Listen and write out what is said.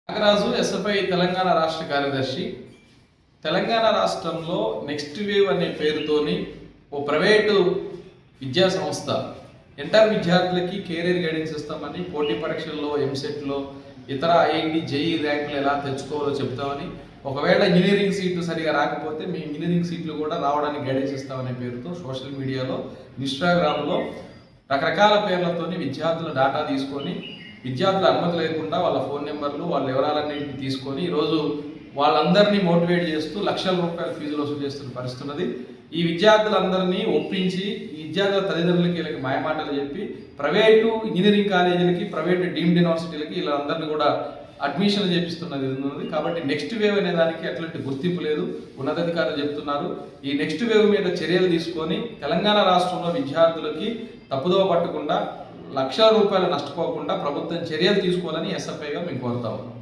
Nagaraju SFI Telangana రాష్ట్ర కార్యదర్శి. తెలంగాణ రాష్ట్రంలో నెక్స్ట్ వేవ్ అనే పేరుతోని ఓ ప్రైవేటు విద్యా సంస్థ ఇంటర్ విద్యార్థులకి కెరీర్ గైడెన్స్ ఇస్తామని, పోటీ పరీక్షల్లో ఎంసెట్లో ఇతర ఐఐటి జేఈ ర్యాంకులు ఎలా తెచ్చుకోవాలో చెప్తామని, ఒకవేళ ఇంజనీరింగ్ సీట్లు సరిగా రాకపోతే మీ ఇంజనీరింగ్ సీట్లు కూడా రావడానికి గైడెన్స్ ఇస్తామనే పేరుతో సోషల్ మీడియాలో, ఇన్స్టాగ్రామ్లో రకరకాల పేర్లతోని విద్యార్థుల డేటా తీసుకొని, విద్యార్థుల అనుమతి లేకుండా వాళ్ళ ఫోన్ నెంబర్లు, వాళ్ళ వివరాలన్నింటినీ తీసుకొని ఈరోజు వాళ్ళందరినీ మోటివేట్ చేస్తూ లక్షల రూపాయల ఫీజులు వసూలు చేస్తున్న పరిస్థితి ఉన్నది. ఈ విద్యార్థులందరినీ ఒప్పించి ఈ విద్యార్థుల తల్లిదండ్రులకి వీళ్ళకి మాయమాటలు చెప్పి ప్రైవేటు ఇంజనీరింగ్ కాలేజీలకి, ప్రైవేటు డీమ్డ్ యూనివర్సిటీలకి వీళ్ళందరినీ కూడా అడ్మిషన్లు చేపిస్తున్నది ఉన్నది. కాబట్టి నెక్స్ట్ వేవ్ అనే దానికి అట్లాంటి గుర్తింపు లేదు. ఉన్నతాధికారులు చెప్తున్నారు ఈ నెక్స్ట్ వేవ్ మీద చర్యలు తీసుకొని తెలంగాణ రాష్ట్రంలో విద్యార్థులకి తప్పుదోవ పట్టకుండా, లక్షల రూపాయలు నష్టపోకుండా ప్రభుత్వం చర్యలు తీసుకోవాలని ఎస్ఎఫ్ఐగా మేము కోరుతా ఉన్నాం.